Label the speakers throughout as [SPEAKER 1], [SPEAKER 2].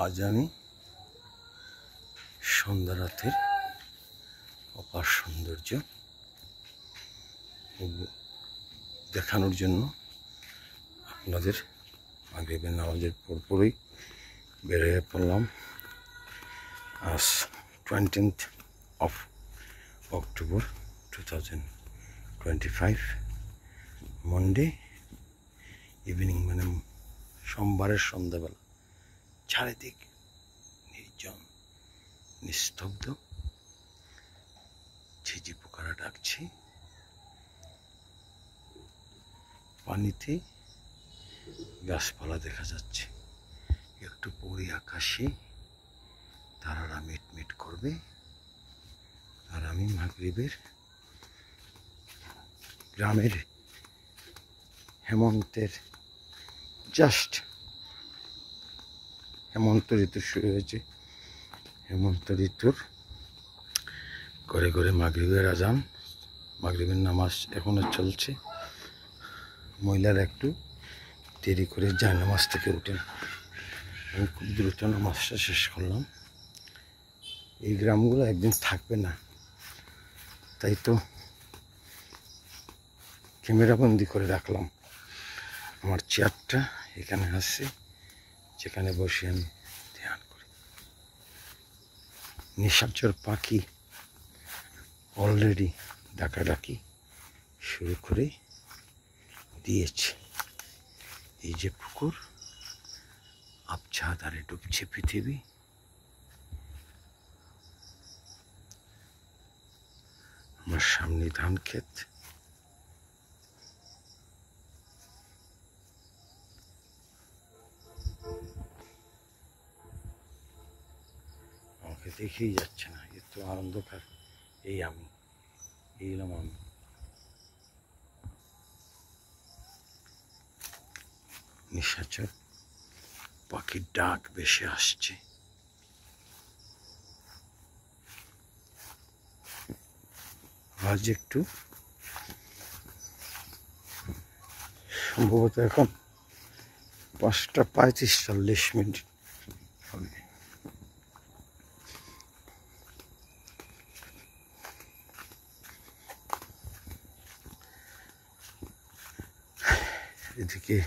[SPEAKER 1] আজ আমি সন্ধ্যা রাতের অপার সৌন্দর্য দেখানোর জন্য আপনাদের মাগরিবের নামাজের পরপরই বেরিয়ে পড়লাম। আজ 20th of October 2025 Monday evening, মানে সোমবারের সন্ধ্যাবেলা। চারিদিক নির্জন, নিস্তব্ধ, ঝিঝি পোকারা ডাকছে, পানিতে গাছপালা দেখা যাচ্ছে, একটু পরে আকাশে তারারা মিটমিট করবে। আর আমি মাগরিবের গ্রামের হেমন্তের হেমন্ত ঋতু শুরু হয়েছে। হেমন্ত ঋতুর ঘরে ঘরে মাগরিবের আজান, মাগরিবের নামাজ এখনো চলছে। মহিলারা একটু দেরি করে যায় নামাজ থেকে উঠেন। আমি খুব দ্রুত নামাজটা শেষ করলাম। এই গ্রামগুলো একদিন থাকবে না, তাই তো ক্যামেরাবন্দি করে রাখলাম। আমার চেয়ারটা এখানে আছে, যেখানে বসে আমি ধ্যান করি। নিশাচর পাখি অলরেডি ডাকাডাকি শুরু করে দিয়েছে। এই যে পুকুর, আবছা ধারে ডুবছে পৃথিবী। আমার সামনে ধান ক্ষেত, আমাকে দেখেই যাচ্ছে না, এত অন্ধকার। এই এলাম আমি। নিশাচর পাখির ডাক বেশি আসছে। আজ একটু সম্ভবত এখন 5:35-40 হবে। এদিকে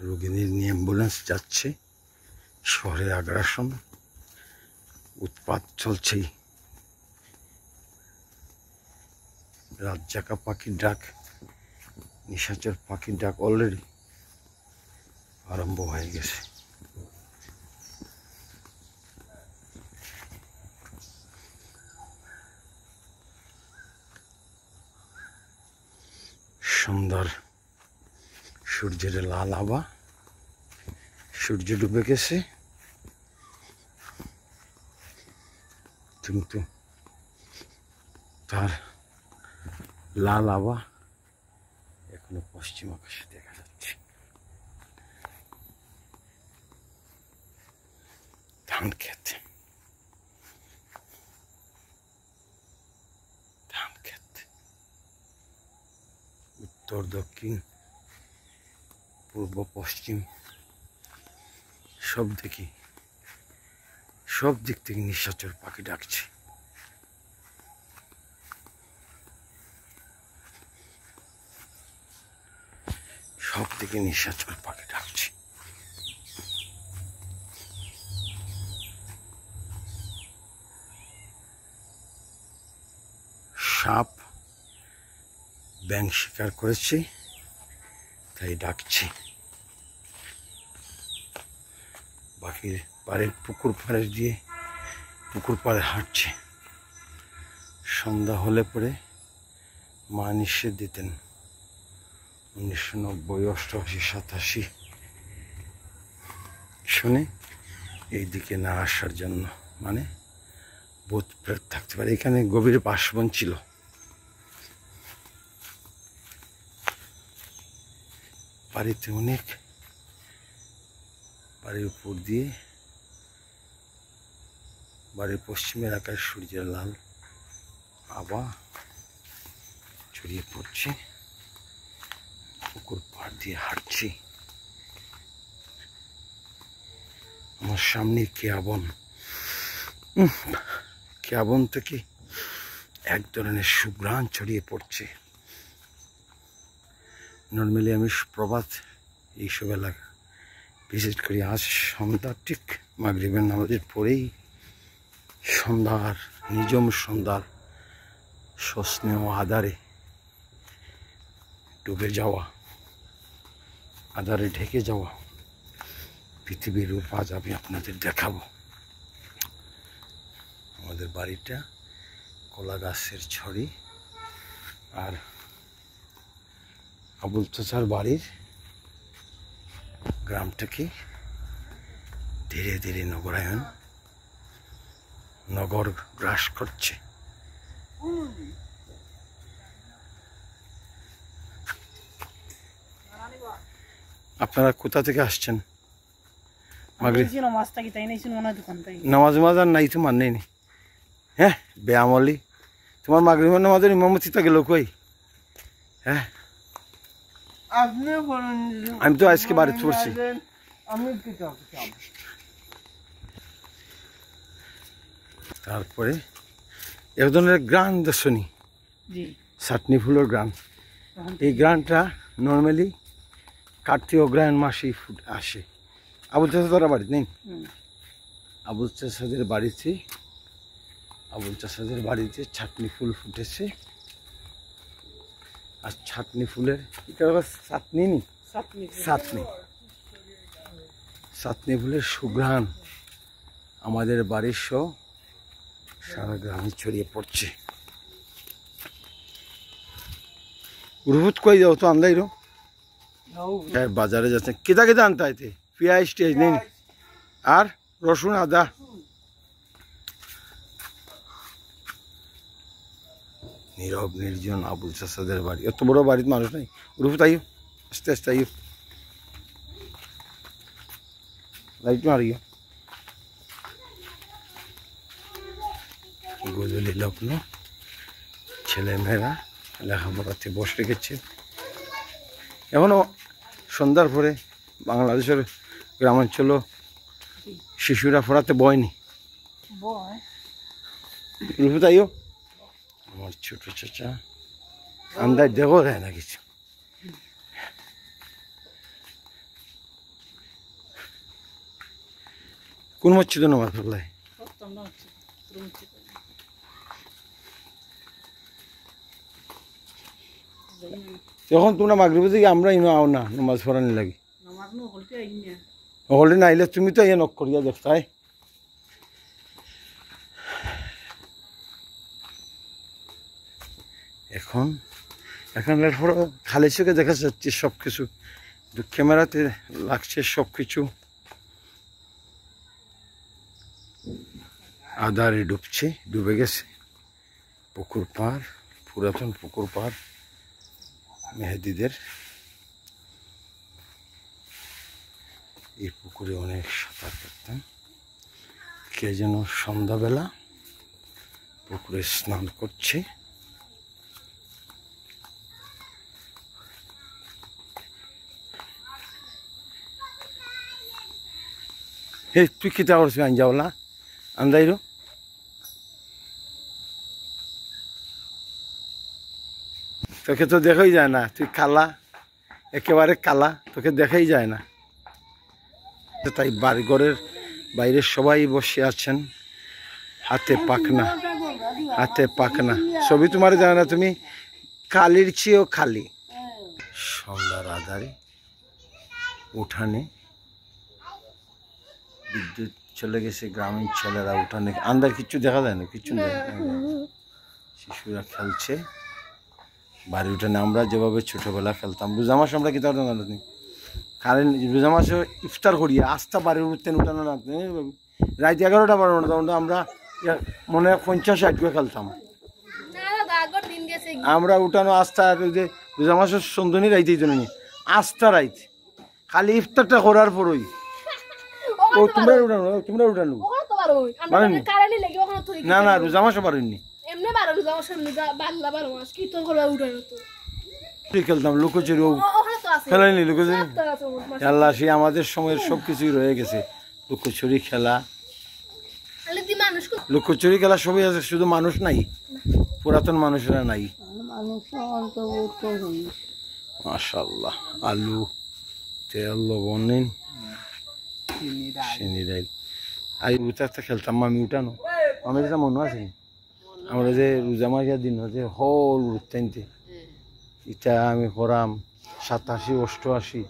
[SPEAKER 1] রোগীদের নিয়ে অ্যাম্বুলেন্স যাচ্ছে। শহরে আগ্রাসন, উৎপাত চলছেই। রাত জাগা পাখির ডাক, নিশাচর পাখির ডাক অলরেডি আরম্ভ হয়ে গেছে। সন্ধ্যার সূর্যের লাল আভা, সূর্য ডুবে গেছে, কিন্তু তার লাল আভা এখনো পশ্চিম আকাশে দেখা যাচ্ছে। ধান ক্ষেত, উত্তর দক্ষিণ পূর্ব পশ্চিম সব দিক থেকে নিশাচর পাখি ডাকছে। সব দিকে নিশাচর পাখি ডাকছে। সাপ ব্যাঙ শিকার করেছে, তাই ডাকছে। বাকির পাড়ের পুকুর পাড়ে হাঁটছে। সন্ধ্যা হলে পরে মা নিষেধ দিতেন 1990, 88, 87 শুনে এইদিকে না আসার জন্য, মানে ভূত প্রেত থাকতে পারে। এখানে গভীর বাসবন ছিল। বাড়িতে অনেক, বাড়ির উপর দিয়ে বাড়ির পশ্চিমের আকাশ সূর্যের লাল আভা ছড়িয়ে পড়ছে। পুকুর পাড় দিয়ে হাঁটছি। আমার সামনে কেয়াবন, কেয়াবন থেকে এক ধরনের সুঘ্রাণ ছড়িয়ে পড়ছে। নর্মালি আমি প্রভাত এইসব এলাকা ভিজিট করি। আজ সন্ধ্যা ঠিক মাগরিবের নামাজের পরেই সন্ধ্যার নিজম সন্ধ্যার সস্নেহ আধারে ডুবে যাওয়া, আধারে ঢেকে যাওয়া পৃথিবীর রূপ আজ আমি আপনাদের দেখাবো। আমাদের বাড়িটা কলা গাছের ছড়ি, আর আবুল চাচার বাড়ির গ্রামটাকে ধীরে ধীরে নগরায়ন, নগর গ্রাস করছে। আপনারা কোথা থেকে আসছেন? নামাজ মাজার নাই তো মানে নি। হ্যাঁ বেআমলি, তোমার মাগরিবের নামাজের ইমামতি তা গেল কই? হ্যাঁ আমি তো আজকে বাড়িতে পড়ছি। তারপরে এক ধরনের গ্রান দর্শনী চাটনি ফুলের গ্রান। এই গ্রানটা নর্মালি কার্তিক অগ্রহায়ণ মাসেই আসে। আবুল চাষাদের বাড়িতে নেই, আবুল চাষাদের বাড়িতে, আবুল চাষাদের বাড়িতে ছাটনি ফুল ফুটেছে। আর ছাটনি ফুলের চাটনি নি, চাটনি, চাটনি ফুলের সুঘ্রাণ আমাদের বাড়ির সহ সারা গ্রামে ছড়িয়ে পড়ছে। রুহুত কই যাও তো আন্দাই রো বাজারে যাচ্ছে। কেদা কেদা আনতে আইতে পেঁয়াজ টেজ নেই আর রসুন আদা। নীরব নির্জন আবুল চাষাদের বাড়ি, এত বড় বাড়িতে মানুষ নাই। রুহুত আইও, আস্তে আস্তে আইও, লাইট মারিও। গজলি লগ্ন, ছেলেমেয়েরা লেখাপড়াতে বসে রেখেছে। এখনও সন্ধ্যার পরে বাংলাদেশের গ্রামাঞ্চল শিশুরা পড়াতে বয়নি। রূপতাইও আমার ছোট চাচা আন্দাজ দেখো দেয় না কিছু। কোন মসজিদে নামাজ পড়লাই? যখন তোমরা মাগরিবে দিকে আমরা ইনো আও না নামাজ পড়ানি লাগি, হলে না আইলে তুমি তো ইয়ে নক করিয়া দেখতাই। এখন এখানকার পর খালি চোখে দেখা যাচ্ছে সব কিছু, ক্যামেরাতে লাগছে সব কিছু আধারে ডুবছে, ডুবে গেছে। পুকুর পাড়, পুরাতন পুকুর পাড় মেহেদিদের। এই পুকুরে অনেক সাঁতার কাটতাম। কে যেন সন্ধ্যাবেলা পুকুরে স্নান করছে। হে তুই কিতা করছিস আঞ্জাওলা আন্দাইরো? তোকে তো দেখাই যায় না, তুই কালা, একেবারে কালা, তোকে দেখাই যায় না। তাই বাড়িঘরের বাইরে সবাই বসে আছেন, হাতে পাখনা, হাতে পাখনা। সবই তোমার জানে না, তুমি কালির চেয়েও খালি। সন্ধ্যার আধারে উঠানে বিদ্যুৎ চলে গেছে, গ্রামীণ ছেলেরা উঠানে, আন্দার কিচ্ছু দেখা যায় না, কিচ্ছু নেই। শিশুরা খেলছে বাড়ি উঠানে। আমরা যেভাবে ছোটবেলা খেলতাম রোজা মাস, আমরা কি তার জানি কারেন্ট রোজা মাসে ইফতার করিয়া আস্থা বাড়ির উঠতেন উঠানো না, রাত 11টা 12টা আমরা মনে হয় 50-60 করে খেলতাম। আমরা উঠানো আস্থা, যে রোজা মাসের সন্ধ্যনী রাইতেই তো নি আস্থা রাইত, খালি ইফতারটা করার পরই ও তোমরা উঠানো, তোমরা উঠানো না না রোজা মাসে পারেননি। খেলতাম লুকোচুরি, খেলাইনি লুকোচুরি। আল্লাহ সে আমাদের সময়ের সবকিছুই রয়ে গেছে। লুকোচুরি খেলা,
[SPEAKER 2] আলাদি মানুষ কো
[SPEAKER 1] লুকোচুরি খেলা সবই আছে, শুধু মানুষ নাই, পুরাতন মানুষেরা নাই।
[SPEAKER 2] মানুষ অন্তর্ভুক্ত হই
[SPEAKER 1] মাশাআল্লাহ, আলু, তেল, লবণ নিন, চিনি ডাইল। আই উঠা খেলতাম আমি, উঠানো আমি যেটা মনে আছে আমরা যে রোজা মারিয়া দিন হচ্ছে হল উঠতে, এটা আমি করাম 87, 88,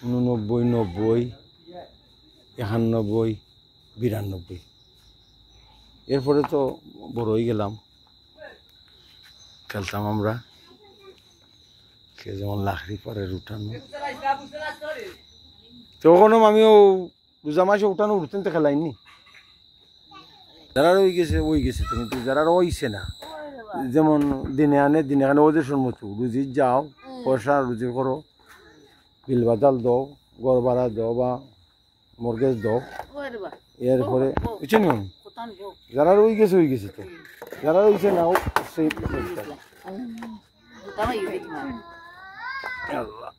[SPEAKER 1] 89, 90, 91, 92। এরপরে তো বড় হয়ে গেলাম, খেলতাম আমরা কে যেমন লাখড়ি পরে উঠানো, তখনও আমিও রোজা মাসে উঠানো উঠতেন তো খেলাইনি। যারা ওই গেছে তো, কিন্তু যারা রইছে না, যেমন দিনে আনে দিনে আনে ওদের সম্মত রুজি যাও, পয়সা রুজি করো, বিল বাদাল দাও, গড় ভাড়া দাও বা মর্গেজ দাও, এরপরে বুঝছেন যারা ওই গেছে তো, যারা রইছে না ও সেই আল্লাহ।